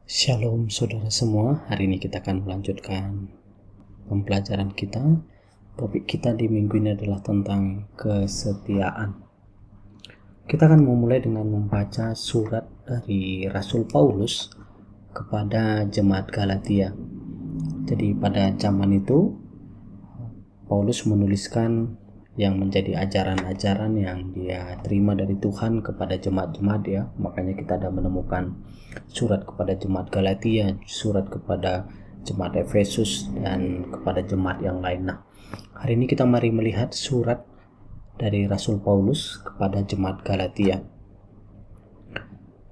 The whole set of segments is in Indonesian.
Shalom saudara semua, hari ini kita akan melanjutkan pembelajaran kita. Topik kita di minggu ini adalah tentang kesetiaan. Kita akan memulai dengan membaca surat dari Rasul Paulus kepada jemaat Galatia. Jadi pada zaman itu Paulus menuliskan yang menjadi ajaran-ajaran yang dia terima dari Tuhan kepada jemaat-jemaat ya. Makanya kita ada menemukan surat kepada jemaat Galatia, surat kepada jemaat Efesus, dan kepada jemaat yang lain. Nah, hari ini kita mari melihat surat dari Rasul Paulus kepada jemaat Galatia.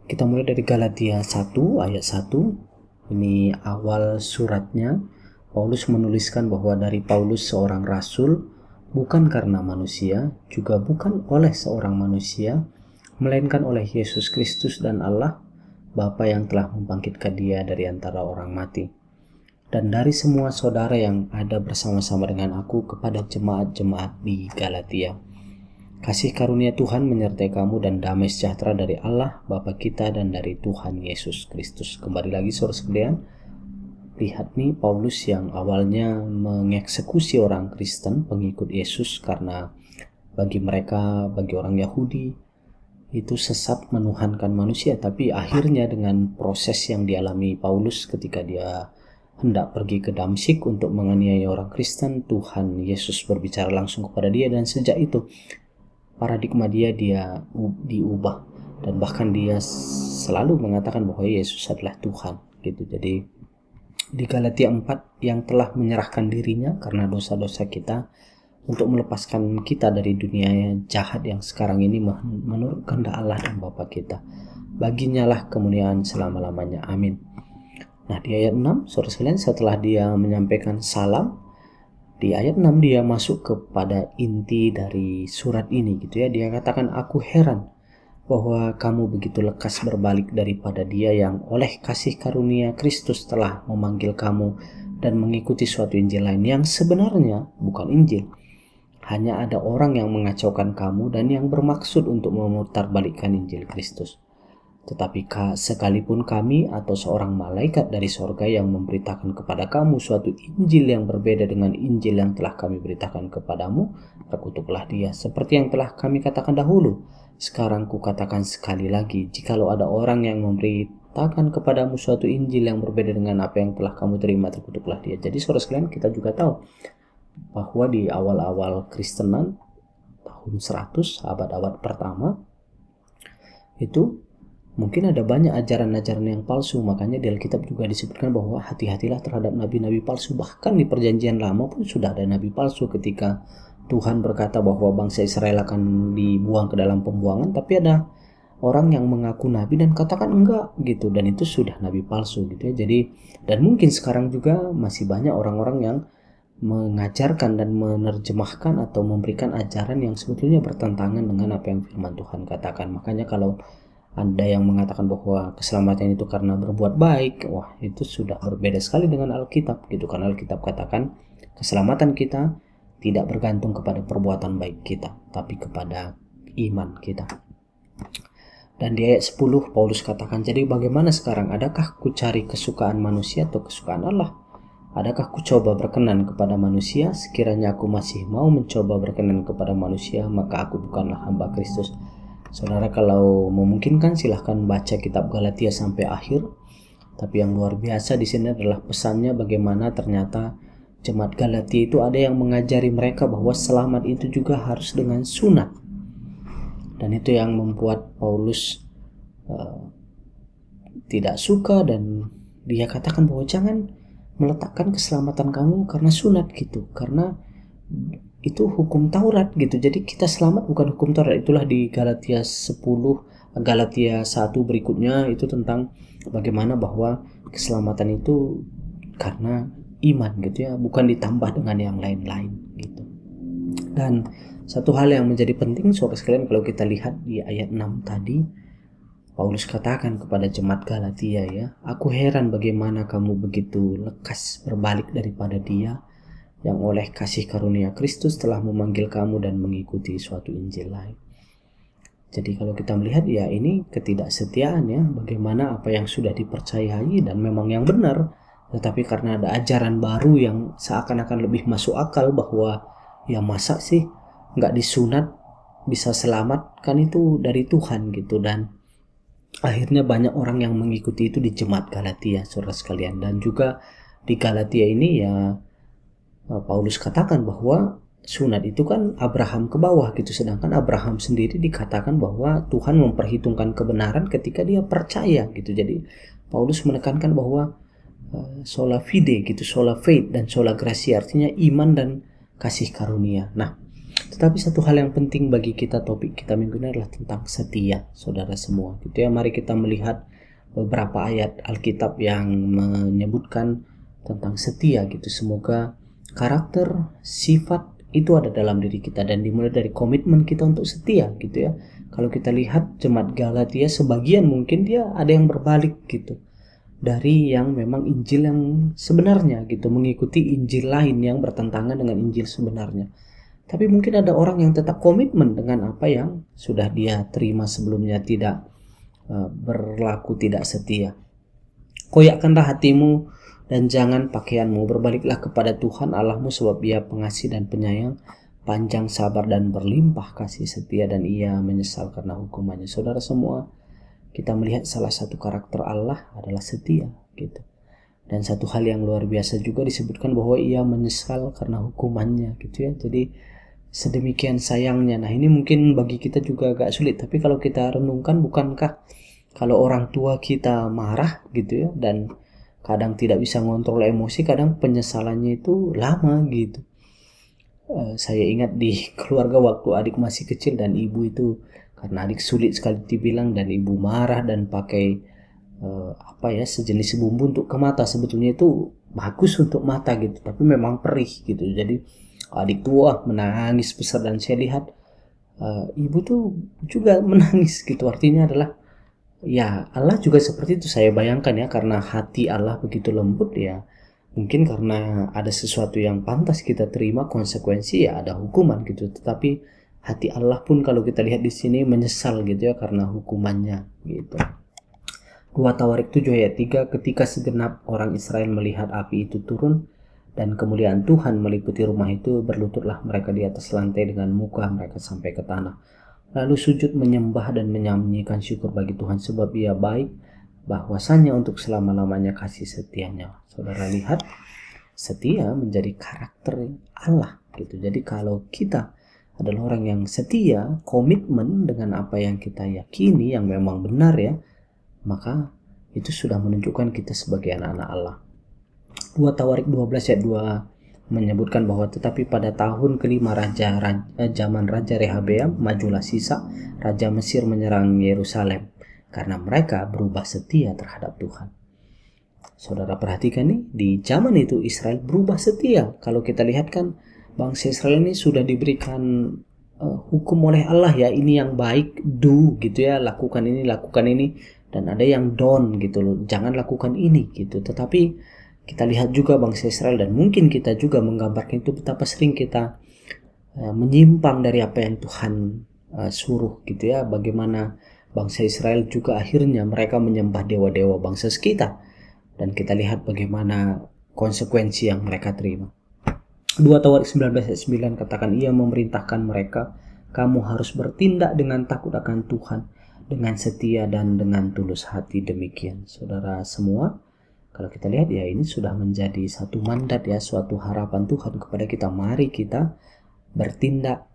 Kita mulai dari Galatia 1 ayat 1. Ini awal suratnya. Paulus menuliskan bahwa dari Paulus seorang rasul, bukan karena manusia, juga bukan oleh seorang manusia, melainkan oleh Yesus Kristus dan Allah, Bapa yang telah membangkitkan dia dari antara orang mati. Dan dari semua saudara yang ada bersama-sama dengan aku kepada jemaat-jemaat di Galatia. Kasih karunia Tuhan menyertai kamu dan damai sejahtera dari Allah, Bapa kita dan dari Tuhan Yesus Kristus. Kembali lagi saudara sekalian, lihat nih Paulus yang awalnya mengeksekusi orang Kristen, pengikut Yesus, karena bagi mereka, bagi orang Yahudi, itu sesat menuhankan manusia. Tapi akhirnya dengan proses yang dialami Paulus ketika dia hendak pergi ke Damsyik untuk menganiaya orang Kristen, Tuhan Yesus berbicara langsung kepada dia, dan sejak itu paradigma dia diubah, dan bahkan dia selalu mengatakan bahwa Yesus adalah Tuhan gitu. Jadi di Galatia 4, yang telah menyerahkan dirinya karena dosa-dosa kita untuk melepaskan kita dari dunia yang jahat yang sekarang ini menurut kehendak Allah dan Bapa kita. Baginya lah kemuliaan selama-lamanya. Amin. Nah, di ayat 6, saudara sekalian, setelah dia menyampaikan salam, di ayat 6 dia masuk kepada inti dari surat ini gitu ya. Dia katakan, aku heran bahwa kamu begitu lekas berbalik daripada dia yang oleh kasih karunia Kristus telah memanggil kamu dan mengikuti suatu Injil lain yang sebenarnya bukan Injil. Hanya ada orang yang mengacaukan kamu dan yang bermaksud untuk memutarbalikkan Injil Kristus. Tetapi sekalipun kami atau seorang malaikat dari sorga yang memberitakan kepada kamu suatu Injil yang berbeda dengan Injil yang telah kami beritakan kepadamu, terkutuklah dia. Seperti yang telah kami katakan dahulu, sekarang kukatakan sekali lagi, jikalau ada orang yang memberitakan kepadamu suatu Injil yang berbeda dengan apa yang telah kamu terima, terkutuklah dia. Jadi saudara sekalian, kita juga tahu bahwa di awal-awal Kristenan, tahun 100, abad-abad pertama, itu mungkin ada banyak ajaran-ajaran yang palsu. Makanya di Alkitab juga disebutkan bahwa hati-hatilah terhadap nabi-nabi palsu. Bahkan di perjanjian lama pun sudah ada nabi palsu. Ketika Tuhan berkata bahwa bangsa Israel akan dibuang ke dalam pembuangan, tapi ada orang yang mengaku nabi dan katakan enggak gitu, dan itu sudah nabi palsu gitu ya. Jadi, dan mungkin sekarang juga masih banyak orang-orang yang mengajarkan dan menerjemahkan atau memberikan ajaran yang sebetulnya bertentangan dengan apa yang firman Tuhan katakan. Makanya kalau ada yang mengatakan bahwa keselamatan itu karena berbuat baik, wah itu sudah berbeda sekali dengan Alkitab gitu. Karena Alkitab katakan keselamatan kita tidak bergantung kepada perbuatan baik kita, tapi kepada iman kita. Dan di ayat 10 Paulus katakan, jadi bagaimana sekarang? Adakah ku cari kesukaan manusia atau kesukaan Allah? Adakah ku coba berkenan kepada manusia? Sekiranya aku masih mau mencoba berkenan kepada manusia, maka aku bukanlah hamba Kristus. Saudara, kalau memungkinkan silahkan baca kitab Galatia sampai akhir. Tapi yang luar biasa di sini adalah pesannya bagaimana ternyata jemaat Galatia itu ada yang mengajari mereka bahwa selamat itu juga harus dengan sunat. Dan itu yang membuat Paulus tidak suka, dan dia katakan bahwa jangan meletakkan keselamatan kamu karena sunat gitu. Karena itu hukum Taurat gitu. Jadi kita selamat bukan hukum Taurat. Itulah di Galatia 10, Galatia 1 berikutnya itu tentang bagaimana bahwa keselamatan itu karena iman gitu ya, bukan ditambah dengan yang lain-lain gitu. Dan satu hal yang menjadi penting saudara sekalian, kalau kita lihat di ayat 6 tadi, Paulus katakan kepada jemaat Galatia ya, aku heran bagaimana kamu begitu lekas berbalik daripada dia yang oleh kasih karunia Kristus telah memanggil kamu dan mengikuti suatu Injil lain. Jadi kalau kita melihat ya ini ketidaksetiaan ya, bagaimana apa yang sudah dipercayai dan memang yang benar, tetapi karena ada ajaran baru yang seakan-akan lebih masuk akal bahwa ya masa sih nggak disunat bisa selamat, kan itu dari Tuhan gitu. Dan akhirnya banyak orang yang mengikuti itu di jemaat Galatia, saudara sekalian. Dan juga di Galatia ini ya Paulus katakan bahwa sunat itu kan Abraham ke bawah gitu, sedangkan Abraham sendiri dikatakan bahwa Tuhan memperhitungkan kebenaran ketika dia percaya gitu. Jadi Paulus menekankan bahwa sola fide gitu, sola faith dan sola gratia, artinya iman dan kasih karunia. Nah, tetapi satu hal yang penting bagi kita, topik kita minggu ini adalah tentang setia, saudara semua gitu ya. Mari kita melihat beberapa ayat Alkitab yang menyebutkan tentang setia gitu. Semoga karakter, sifat itu ada dalam diri kita dan dimulai dari komitmen kita untuk setia gitu ya. Kalau kita lihat jemaat Galatia, sebagian mungkin dia ada yang berbalik gitu dari yang memang Injil yang sebenarnya gitu, mengikuti Injil lain yang bertentangan dengan Injil sebenarnya. Tapi mungkin ada orang yang tetap komitmen dengan apa yang sudah dia terima sebelumnya, tidak berlaku tidak setia. Koyakkanlah hatimu dan jangan pakaianmu, berbaliklah kepada Tuhan Allahmu sebab Ia pengasih dan penyayang, panjang sabar dan berlimpah kasih setia, dan Ia menyesal karena hukumannya. Saudara semua, kita melihat salah satu karakter Allah adalah setia gitu. Dan satu hal yang luar biasa juga disebutkan bahwa Ia menyesal karena hukumannya gitu ya. Jadi sedemikian sayangnya. Nah, ini mungkin bagi kita juga agak sulit, tapi kalau kita renungkan, bukankah kalau orang tua kita marah gitu ya dan kadang tidak bisa ngontrol emosi, kadang penyesalannya itu lama gitu. Saya ingat di keluarga waktu adik masih kecil dan ibu itu, karena adik sulit sekali dibilang dan ibu marah dan pakai sejenis bumbu untuk ke mata. Sebetulnya itu bagus untuk mata gitu, tapi memang perih gitu. Jadi adik tua menangis besar dan saya lihat ibu tuh juga menangis gitu. Artinya adalah ya Allah juga seperti itu, saya bayangkan ya, karena hati Allah begitu lembut ya. Mungkin karena ada sesuatu yang pantas kita terima konsekuensi ya ada hukuman gitu. Tetapi hati Allah pun kalau kita lihat di sini menyesal gitu ya karena hukumannya gitu. 2 Tawarik 7 ayat 3, ketika segenap orang Israel melihat api itu turun dan kemuliaan Tuhan meliputi rumah itu, berlututlah mereka di atas lantai dengan muka mereka sampai ke tanah. Lalu sujud menyembah dan menyanyikan syukur bagi Tuhan sebab Ia baik, bahwasanya untuk selama-lamanya kasih setianya. Saudara lihat, setia menjadi karakter Allah gitu. Jadi kalau kita adalah orang yang setia, komitmen dengan apa yang kita yakini yang memang benar ya, maka itu sudah menunjukkan kita sebagai anak-anak Allah. 2 Tawarik 12 ayat 2 menyebutkan bahwa tetapi pada tahun kelima zaman Raja Rehabeam, majulah Sisa, Raja Mesir menyerang Yerusalem karena mereka berubah setia terhadap Tuhan. Saudara perhatikan nih, di zaman itu Israel berubah setia. Kalau kita lihat kan bangsa Israel ini sudah diberikan hukum oleh Allah ya, ini yang baik, do gitu ya, lakukan ini, dan ada yang don't gitu loh, jangan lakukan ini gitu. Tetapi kita lihat juga bangsa Israel dan mungkin kita juga menggambarkan itu betapa sering kita menyimpang dari apa yang Tuhan suruh gitu ya. Bagaimana bangsa Israel juga akhirnya mereka menyembah dewa-dewa bangsa sekitar. Dan kita lihat bagaimana konsekuensi yang mereka terima. 2 Tawarik 19 ayat 9 katakan, Ia memerintahkan mereka, kamu harus bertindak dengan takut akan Tuhan, dengan setia dan dengan tulus hati. Demikian saudara semua. Kalau kita lihat ya ini sudah menjadi satu mandat ya, suatu harapan Tuhan kepada kita. Mari kita bertindak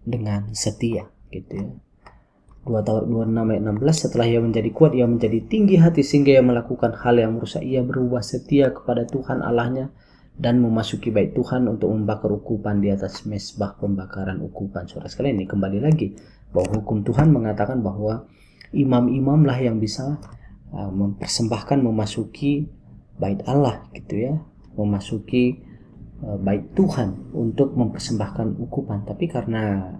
dengan setia gitu ya. 2 Tawarik 26 ayat 16, setelah ia menjadi kuat, ia menjadi tinggi hati sehingga ia melakukan hal yang merusak. Ia berubah setia kepada Tuhan Allahnya dan memasuki bait Tuhan untuk membakar ukupan di atas mezbah pembakaran ukupan. Saudara sekalian, ini kembali lagi bahwa hukum Tuhan mengatakan bahwa imam-imamlah yang bisa mempersembahkan memasuki bait Allah gitu ya, memasuki bait Tuhan untuk mempersembahkan ukupan. Tapi karena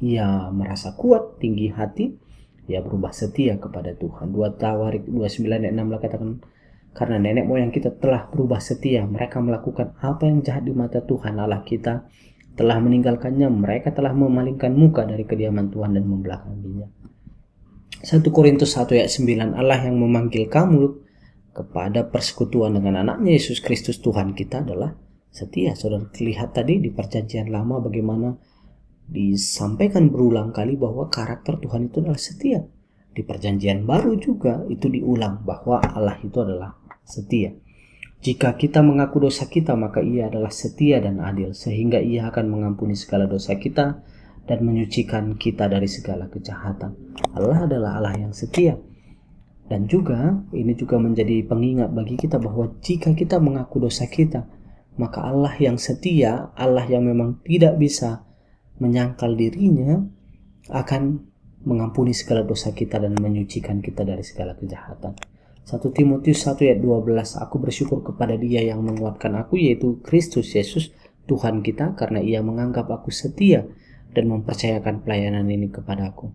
ia merasa kuat, tinggi hati, ia berubah setia kepada Tuhan. 2 Tawarik 29 ayat 6 katakan, karena nenek moyang kita telah berubah setia, mereka melakukan apa yang jahat di mata Tuhan Allah kita, telah meninggalkannya, mereka telah memalingkan muka dari kediaman Tuhan dan membelakanginya. 1 Korintus 1 ayat 9, Allah yang memanggil kamu kepada persekutuan dengan anaknya Yesus Kristus Tuhan kita adalah setia. Saudara lihat tadi di perjanjian lama bagaimana disampaikan berulang kali bahwa karakter Tuhan itu adalah setia. Di perjanjian baru juga itu diulang bahwa Allah itu adalah setia. Jika kita mengaku dosa kita, maka Ia adalah setia dan adil, sehingga Ia akan mengampuni segala dosa kita dan menyucikan kita dari segala kejahatan. Allah adalah Allah yang setia. Dan juga ini juga menjadi pengingat bagi kita bahwa jika kita mengaku dosa kita, maka Allah yang setia, Allah yang memang tidak bisa menyangkal dirinya, akan mengampuni segala dosa kita dan menyucikan kita dari segala kejahatan. 1 Timotius 1 ayat 12, aku bersyukur kepada Dia yang menguatkan aku, yaitu Kristus Yesus Tuhan kita, karena Ia menganggap aku setia dan mempercayakan pelayanan ini kepadaku.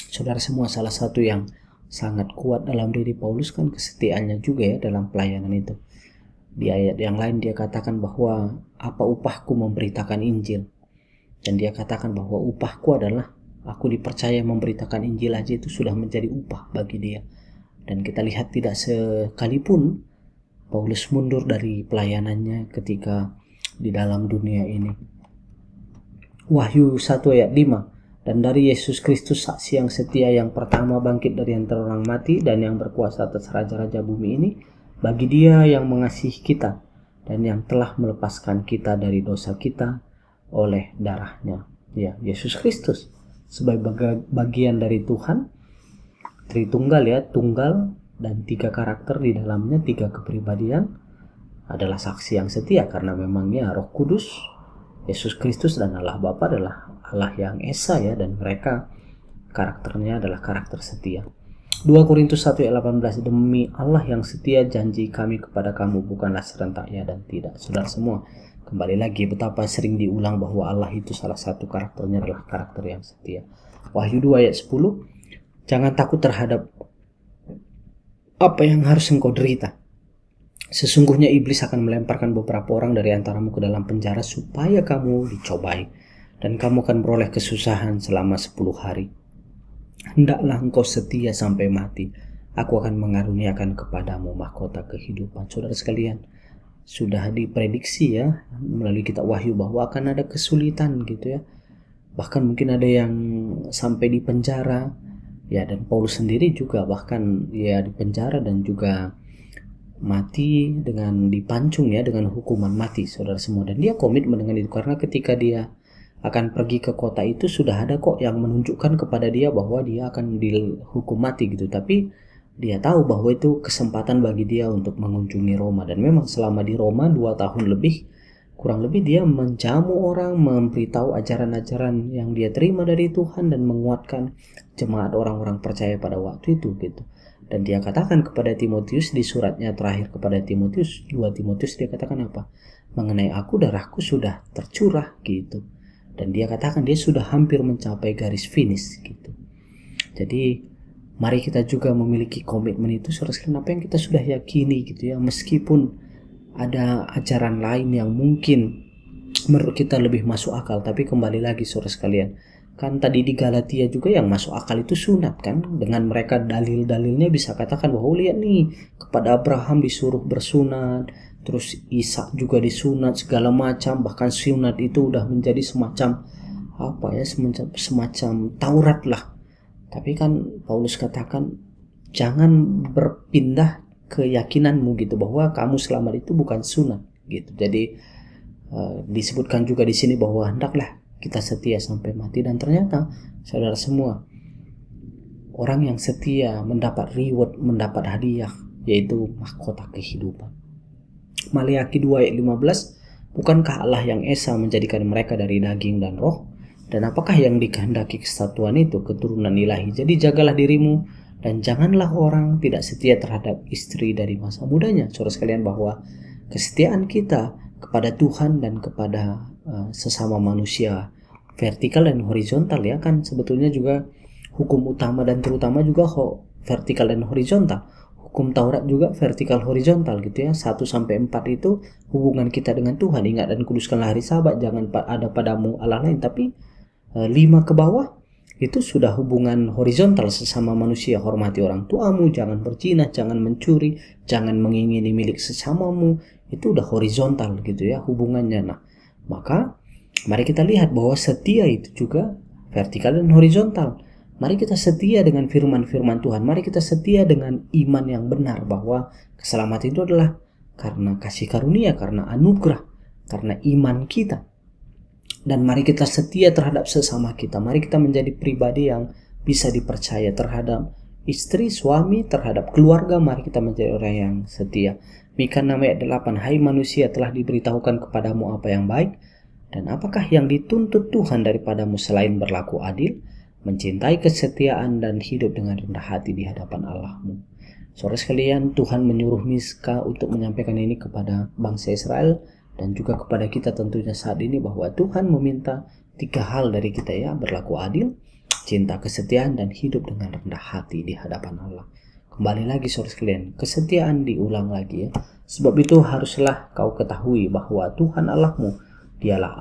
Saudara semua, salah satu yang sangat kuat dalam diri Paulus kan kesetiaannya juga ya dalam pelayanan itu. Di ayat yang lain dia katakan bahwa apa upahku memberitakan Injil. Dan dia katakan bahwa upahku adalah aku dipercaya memberitakan Injil aja itu sudah menjadi upah bagi dia. Dan kita lihat tidak sekalipun Paulus mundur dari pelayanannya ketika di dalam dunia ini. Wahyu 1 ayat 5, dan dari Yesus Kristus saksi yang setia yang pertama bangkit dari antara orang mati dan yang berkuasa atas raja-raja bumi ini, bagi Dia yang mengasihi kita dan yang telah melepaskan kita dari dosa kita oleh darahnya. Ya, Yesus Kristus sebagai bagian dari Tuhan, Tritunggal ya, tunggal dan 3 karakter di dalamnya, 3 kepribadian, adalah saksi yang setia karena memangnya Roh Kudus, Yesus Kristus dan Allah Bapa adalah Allah yang esa ya, dan mereka karakternya adalah karakter setia. 2 Korintus 1 ayat 18, demi Allah yang setia janji kami kepada kamu bukanlah serentak ya dan tidak. Saudara semua, kembali lagi betapa sering diulang bahwa Allah itu salah satu karakternya adalah karakter yang setia. Wahyu 2 ayat 10, jangan takut terhadap apa yang harus engkau derita. Sesungguhnya iblis akan melemparkan beberapa orang dari antaramu ke dalam penjara supaya kamu dicobai, dan kamu akan beroleh kesusahan selama 10 hari. Hendaklah engkau setia sampai mati, aku akan mengaruniakan kepadamu mahkota kehidupan. Saudara sekalian, sudah diprediksi ya melalui kitab Wahyu bahwa akan ada kesulitan gitu ya. Bahkan mungkin ada yang sampai di penjara ya, dan Paulus sendiri juga bahkan ya di penjara dan juga mati dengan dipancung ya, dengan hukuman mati, saudara semua. Dan dia komitmen dengan itu karena ketika dia akan pergi ke kota itu sudah ada kok yang menunjukkan kepada dia bahwa dia akan dihukum mati gitu. Tapi dia tahu bahwa itu kesempatan bagi dia untuk mengunjungi Roma, dan memang selama di Roma 2 tahun lebih kurang lebih dia menjamu orang, memberitahu ajaran-ajaran yang dia terima dari Tuhan dan menguatkan jemaat orang-orang percaya pada waktu itu gitu. Dan dia katakan kepada Timotius di suratnya terakhir kepada Timotius, 2 Timotius, dia katakan apa? Mengenai aku, darahku sudah tercurah gitu. Dan dia katakan dia sudah hampir mencapai garis finish gitu. Jadi mari kita juga memiliki komitmen itu, saudara sekalian, apa yang kita sudah yakini gitu ya. Meskipun ada ajaran lain yang mungkin menurut kita lebih masuk akal, tapi kembali lagi saudara sekalian, kan tadi di Galatia juga yang masuk akal itu sunat kan. Dengan mereka dalil-dalilnya bisa katakan bahwa lihat nih, kepada Abraham disuruh bersunat, terus Ishak juga disunat segala macam, bahkan sunat itu udah menjadi semacam apa ya, semacam Taurat lah. Tapi kan Paulus katakan jangan berpindah keyakinanmu gitu, bahwa kamu selamat itu bukan sunat gitu. Jadi disebutkan juga di sini bahwa hendaklah kita setia sampai mati. Dan ternyata saudara semua, orang yang setia mendapat reward, mendapat hadiah, yaitu mahkota kehidupan. Maliaki 2 ayat 15, bukankah Allah yang esa menjadikan mereka dari daging dan roh? Dan apakah yang dikehendaki kesatuan itu? Keturunan ilahi. Jadi jagalah dirimu dan janganlah orang tidak setia terhadap istri dari masa mudanya. Saudara sekalian, bahwa kesetiaan kita kepada Tuhan dan kepada sesama manusia, vertikal dan horizontal ya, kan sebetulnya juga hukum utama dan terutama juga vertikal dan horizontal. hukum Taurat juga vertikal horizontal gitu ya. 1-4 itu hubungan kita dengan Tuhan. Ingat dan kuduskanlah hari Sabat, jangan ada padamu Allah lain. Tapi 5 ke bawah itu sudah hubungan horizontal sesama manusia. Hormati orang tuamu, jangan berzina, jangan mencuri, jangan mengingini milik sesamamu. Itu udah horizontal gitu ya hubungannya. Nah, maka mari kita lihat bahwa setia itu juga vertikal dan horizontal. Mari kita setia dengan firman-firman Tuhan. Mari kita setia dengan iman yang benar bahwa keselamatan itu adalah karena kasih karunia, karena anugerah, karena iman kita. Dan mari kita setia terhadap sesama kita. Mari kita menjadi pribadi yang bisa dipercaya terhadap istri, suami, terhadap keluarga. Mari kita menjadi orang yang setia. Mika 6 ayat 8, hai manusia, telah diberitahukan kepadamu apa yang baik, dan apakah yang dituntut Tuhan daripadamu selain berlaku adil, mencintai kesetiaan dan hidup dengan rendah hati di hadapan Allahmu. Saudara sekalian, Tuhan menyuruh Mika untuk menyampaikan ini kepada bangsa Israel dan juga kepada kita tentunya saat ini, bahwa Tuhan meminta 3 hal dari kita ya, berlaku adil, cinta kesetiaan, dan hidup dengan rendah hati di hadapan Allah. Kembali lagi saudara sekalian, kesetiaan diulang lagi ya. Sebab itu haruslah kau ketahui bahwa Tuhan Allahmu, dialah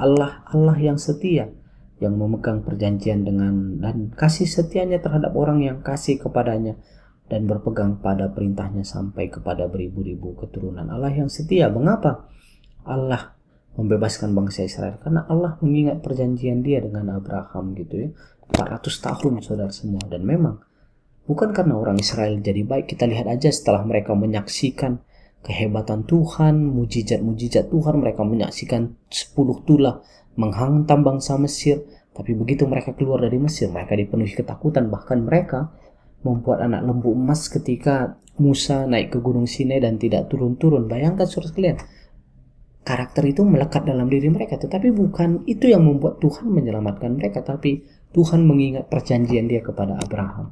Allah yang setia, yang memegang perjanjian dengan dan kasih setianya terhadap orang yang kasih kepadanya dan berpegang pada perintahnya sampai kepada beribu-ribu keturunan. Allah yang setia. Mengapa Allah membebaskan bangsa Israel? Karena Allah mengingat perjanjian dia dengan Abraham gitu ya. 400 tahun saudara semua. Dan memang bukan karena orang Israel jadi baik. Kita lihat aja setelah mereka menyaksikan kehebatan Tuhan, mujizat-mujizat Tuhan, mereka menyaksikan 10 tulah menghantam bangsa Mesir. Tapi begitu mereka keluar dari Mesir, mereka dipenuhi ketakutan. Bahkan mereka membuat anak lembu emas ketika Musa naik ke Gunung Sinai dan tidak turun-turun. Bayangkan saudara sekalian, karakter itu melekat dalam diri mereka. Tetapi bukan itu yang membuat Tuhan menyelamatkan mereka, tapi Tuhan mengingat perjanjian dia kepada Abraham.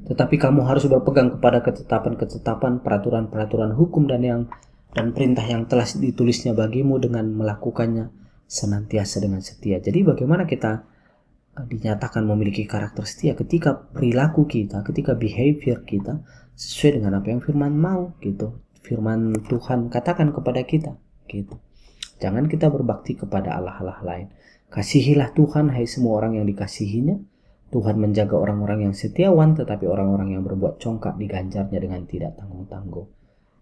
Tetapi kamu harus berpegang kepada ketetapan-ketetapan, peraturan-peraturan hukum dan perintah yang telah ditulisnya bagimu dengan melakukannya senantiasa dengan setia. Jadi bagaimana kita dinyatakan memiliki karakter setia? Ketika perilaku kita, ketika behavior kita sesuai dengan apa yang firman mau gitu. Firman Tuhan katakan kepada kita gitu. Jangan kita berbakti kepada Allah-Allah lain. Kasihilah Tuhan hai semua orang yang dikasihinya. Tuhan menjaga orang-orang yang setiawan, tetapi orang-orang yang berbuat congkak diganjarnya dengan tidak tanggung-tanggung.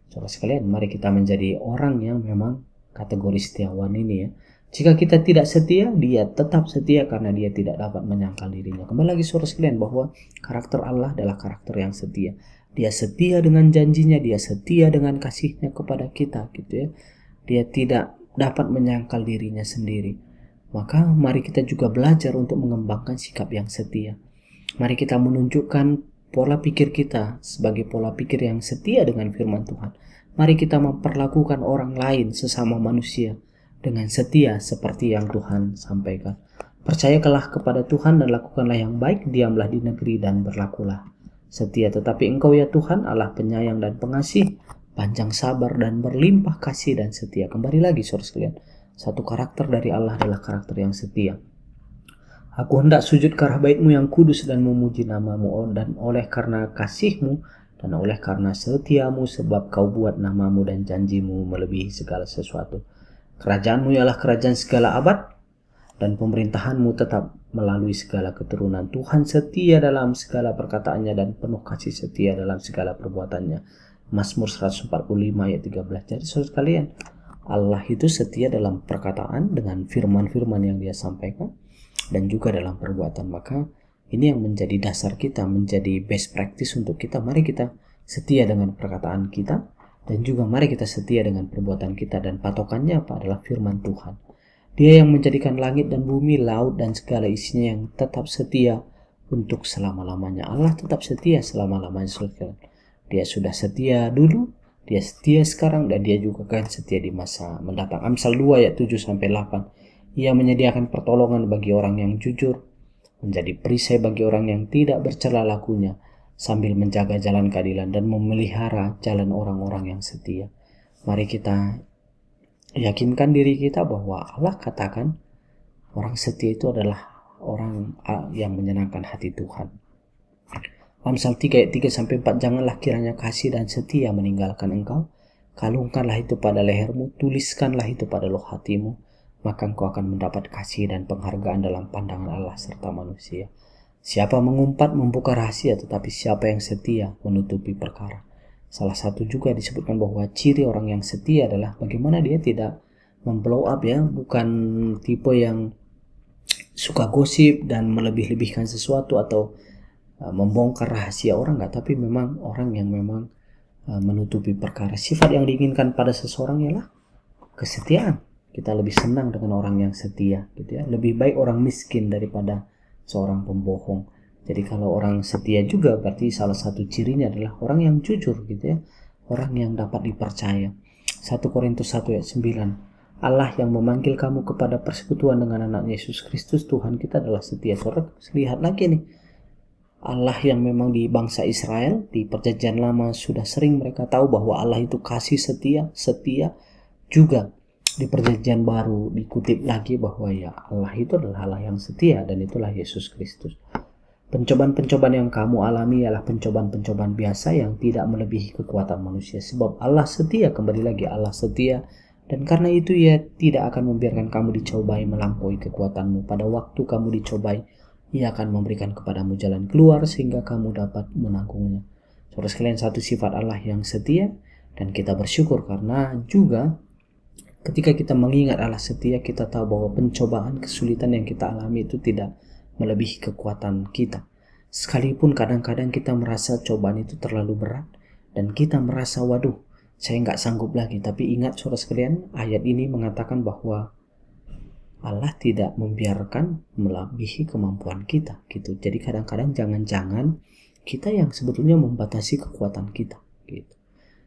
Saudara sekalian, mari kita menjadi orang yang memang kategori setiawan ini ya. Jika kita tidak setia, dia tetap setia karena dia tidak dapat menyangkal dirinya. Kembali lagi saudara sekalian, bahwa karakter Allah adalah karakter yang setia. Dia setia dengan janjinya, dia setia dengan kasihnya kepada kita gitu ya. Dia tidak dapat menyangkal dirinya sendiri. Maka mari kita juga belajar untuk mengembangkan sikap yang setia. Mari kita menunjukkan pola pikir kita sebagai pola pikir yang setia dengan firman Tuhan. Mari kita memperlakukan orang lain sesama manusia dengan setia seperti yang Tuhan sampaikan. Percayakanlah kepada Tuhan dan lakukanlah yang baik, diamlah di negeri dan berlakulah setia. Tetapi Engkau ya Tuhan, Allah penyayang dan pengasih, panjang sabar dan berlimpah kasih dan setia. Kembali lagi saudara sekalian, satu karakter dari Allah adalah karakter yang setia. Aku hendak sujud ke arah bait-Mu yang kudus dan memuji nama-Mu, dan oleh karena kasih-Mu dan oleh karena setiamu, sebab Kau buat nama-Mu dan janji-Mu melebihi segala sesuatu. Kerajaan-Mu ialah kerajaan segala abad, dan pemerintahan-Mu tetap melalui segala keturunan. Tuhan setia dalam segala perkataannya dan penuh kasih setia dalam segala perbuatannya. Mazmur 145 ayat 13. Jadi saudara sekalian, Allah itu setia dalam perkataan dengan firman-firman yang dia sampaikan dan juga dalam perbuatan. Maka ini yang menjadi dasar kita, menjadi best practice untuk kita. Mari kita setia dengan perkataan kita dan juga mari kita setia dengan perbuatan kita. Dan patokannya apa? Adalah firman Tuhan. Dia yang menjadikan langit dan bumi, laut dan segala isinya, yang tetap setia untuk selama-lamanya. Allah tetap setia selama-lamanya. Dia sudah setia dulu, dia setia sekarang, dan dia juga akan setia di masa mendatang. Amsal 2 ayat 7-8. Ia menyediakan pertolongan bagi orang yang jujur, menjadi perisai bagi orang yang tidak bercela lakunya, sambil menjaga jalan keadilan dan memelihara jalan orang-orang yang setia. Mari kita yakinkan diri kita bahwa Allah katakan orang setia itu adalah orang yang menyenangkan hati Tuhan. Amsal 3 ayat 3 sampai 4, janganlah kiranya kasih dan setia meninggalkan engkau. Kalungkanlah itu pada lehermu, tuliskanlah itu pada loh hatimu, maka engkau akan mendapat kasih dan penghargaan dalam pandangan Allah serta manusia. Siapa mengumpat membuka rahasia, tetapi siapa yang setia menutupi perkara. Salah satu juga disebutkan bahwa ciri orang yang setia adalah bagaimana dia tidak memblow up, ya, bukan tipe yang suka gosip dan melebih-lebihkan sesuatu atau membongkar rahasia orang, enggak, tapi memang orang yang memang menutupi perkara. Sifat yang diinginkan pada seseorang ialah kesetiaan. Kita lebih senang dengan orang yang setia, gitu ya. Lebih baik orang miskin daripada seorang pembohong. Jadi kalau orang setia juga berarti salah satu cirinya adalah orang yang jujur, gitu ya. Orang yang dapat dipercaya. 1 Korintus 1 ayat 9. Allah yang memanggil kamu kepada persekutuan dengan anak Yesus Kristus Tuhan kita adalah setia. Saudara, lihat lagi nih. Allah yang memang di bangsa Israel, di perjanjian lama sudah sering mereka tahu bahwa Allah itu kasih setia, juga di perjanjian baru dikutip lagi bahwa ya Allah itu adalah Allah yang setia dan itulah Yesus Kristus. Pencobaan-pencobaan yang kamu alami ialah pencobaan-pencobaan biasa yang tidak melebihi kekuatan manusia. Sebab Allah setia, kembali lagi Allah setia, dan karena itu Ia tidak akan membiarkan kamu dicobai melampaui kekuatanmu. Pada waktu kamu dicobai, Ia akan memberikan kepadamu jalan keluar sehingga kamu dapat menanggungnya. Saudara sekalian, satu sifat Allah yang setia, dan kita bersyukur karena juga ketika kita mengingat Allah setia, kita tahu bahwa pencobaan, kesulitan yang kita alami itu tidak melebihi kekuatan kita. Sekalipun kadang-kadang kita merasa cobaan itu terlalu berat dan kita merasa waduh, saya nggak sanggup lagi. Tapi ingat saudara sekalian, ayat ini mengatakan bahwa Allah tidak membiarkan melebihi kemampuan kita, gitu. Jadi kadang-kadang jangan-jangan kita yang sebetulnya membatasi kekuatan kita, gitu.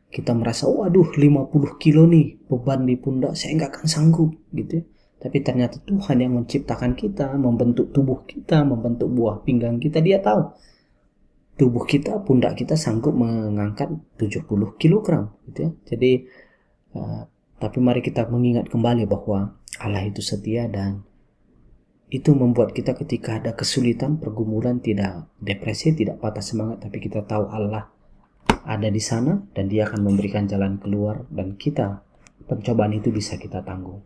Kita merasa waduh 50 kilo nih beban di pundak, saya nggak akan sanggup, gitu ya. Tapi ternyata Tuhan yang menciptakan kita, membentuk tubuh kita, membentuk buah pinggang kita, Dia tahu tubuh kita, pundak kita sanggup mengangkat 70 kg, gitu ya. Jadi tapi mari kita mengingat kembali bahwa Allah itu setia, dan itu membuat kita ketika ada kesulitan, pergumulan, tidak depresi, tidak patah semangat, tapi kita tahu Allah ada di sana dan Dia akan memberikan jalan keluar, dan kita pencobaan itu bisa kita tanggung.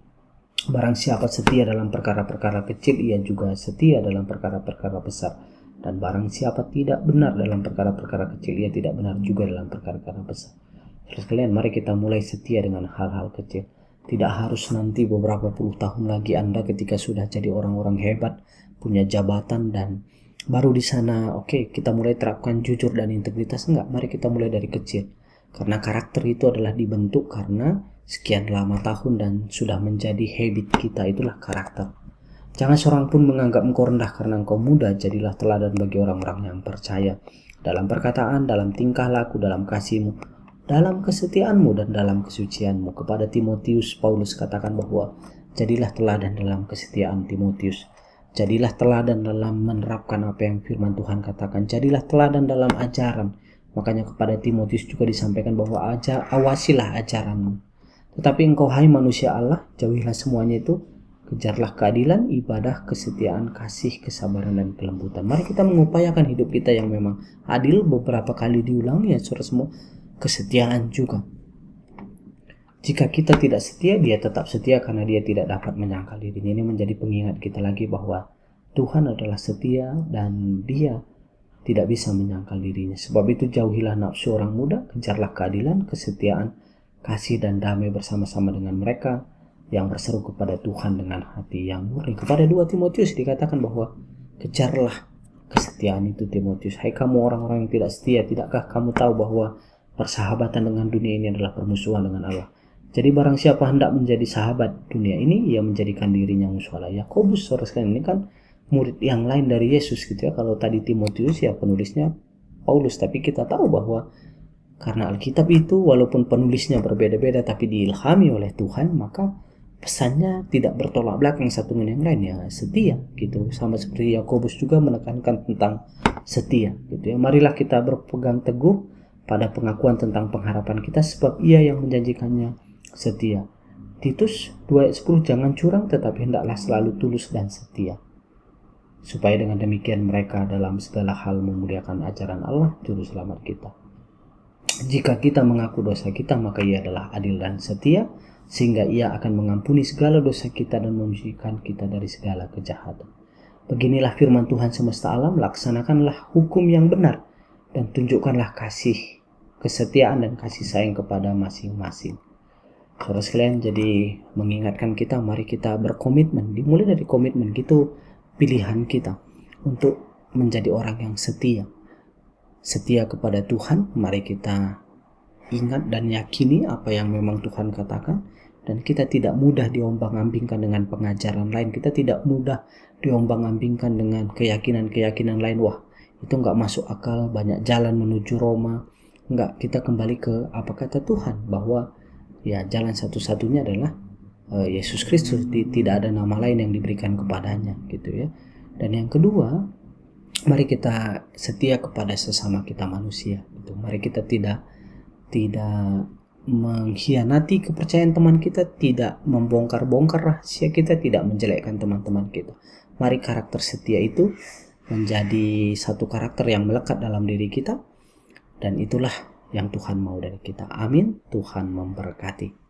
Barang siapa setia dalam perkara-perkara kecil, ia juga setia dalam perkara-perkara besar. Dan barang siapa tidak benar dalam perkara-perkara kecil, ia tidak benar juga dalam perkara-perkara besar. Terus kalian, mari kita mulai setia dengan hal-hal kecil. Tidak harus nanti beberapa puluh tahun lagi Anda ketika sudah jadi orang-orang hebat, punya jabatan, dan baru di sana kita mulai terapkan jujur dan integritas. Enggak, mari kita mulai dari kecil. Karena karakter itu adalah dibentuk karena sekian lama tahun dan sudah menjadi habit kita, itulah karakter. Jangan seorang pun menganggap engkau rendah karena engkau muda. Jadilah teladan bagi orang-orang yang percaya dalam perkataan, dalam tingkah laku, dalam kasihmu, dalam kesetiaanmu, dan dalam kesucianmu. Kepada Timotius, Paulus katakan bahwa jadilah teladan dalam kesetiaan, Timotius. Jadilah teladan dalam menerapkan apa yang firman Tuhan katakan. Jadilah teladan dalam ajaran. Makanya kepada Timotius juga disampaikan bahwa awasilah ajaranmu. Tetapi engkau, hai manusia Allah, jauhilah semuanya itu. Kejarlah keadilan, ibadah, kesetiaan, kasih, kesabaran, dan kelembutan. Mari kita mengupayakan hidup kita yang memang adil. Beberapa kali diulangi ya saudara semua. Kesetiaan juga. Jika kita tidak setia, Dia tetap setia karena Dia tidak dapat menyangkal dirinya. Ini menjadi pengingat kita lagi bahwa Tuhan adalah setia dan Dia tidak bisa menyangkal dirinya. Sebab itu jauhilah nafsu orang muda, kejarlah keadilan, kesetiaan, kasih, dan damai bersama-sama dengan mereka yang berseru kepada Tuhan dengan hati yang murni. Kepada 2 Timotius dikatakan bahwa kejarlah kesetiaan itu, Timotius. Hai kamu orang-orang yang tidak setia, tidakkah kamu tahu bahwa persahabatan dengan dunia ini adalah permusuhan dengan Allah? Jadi barang siapa hendak menjadi sahabat dunia ini, ia menjadikan dirinya musuh Allah. Yakobus, saudara sekalian, ini kan murid yang lain dari Yesus, gitu ya. Kalau tadi Timotius ya penulisnya Paulus, tapi kita tahu bahwa karena Alkitab itu walaupun penulisnya berbeda-beda tapi diilhami oleh Tuhan, maka pesannya tidak bertolak belakang satu dengan yang lain, ya setia, gitu. Sama seperti Yakobus juga menekankan tentang setia, gitu ya. Marilah kita berpegang teguh pada pengakuan tentang pengharapan kita, sebab Ia yang menjanjikannya setia. Titus 2 ayat 10, jangan curang tetapi hendaklah selalu tulus dan setia. supaya dengan demikian mereka dalam segala hal memuliakan ajaran Allah Juru Selamat kita. Jika kita mengaku dosa kita, maka Ia adalah adil dan setia, sehingga Ia akan mengampuni segala dosa kita dan menyucikan kita dari segala kejahatan. Beginilah firman Tuhan semesta alam, laksanakanlah hukum yang benar, dan tunjukkanlah kasih, kesetiaan dan kasih sayang kepada masing-masing. Saudara sekalian, jadi mengingatkan kita, mari kita berkomitmen. Dimulai dari komitmen gitu, pilihan kita untuk menjadi orang yang setia. Setia kepada Tuhan, mari kita ingat dan yakini apa yang memang Tuhan katakan. Dan kita tidak mudah diombang-ambingkan dengan pengajaran lain. Kita tidak mudah diombang-ambingkan dengan keyakinan-keyakinan lain. Wah, itu nggak masuk akal, banyak jalan menuju Roma. Enggak, kita kembali ke apa kata Tuhan, bahwa ya jalan satu-satunya adalah Yesus Kristus. Tidak ada nama lain yang diberikan kepadanya, gitu ya. Dan yang kedua, mari kita setia kepada sesama kita manusia, gitu. Mari kita tidak mengkhianati kepercayaan teman kita, tidak membongkar-bongkar rahasia kita, tidak menjelekkan teman-teman kita. Mari karakter setia itu menjadi satu karakter yang melekat dalam diri kita, dan itulah yang Tuhan mau dari kita. Amin. Tuhan memberkati.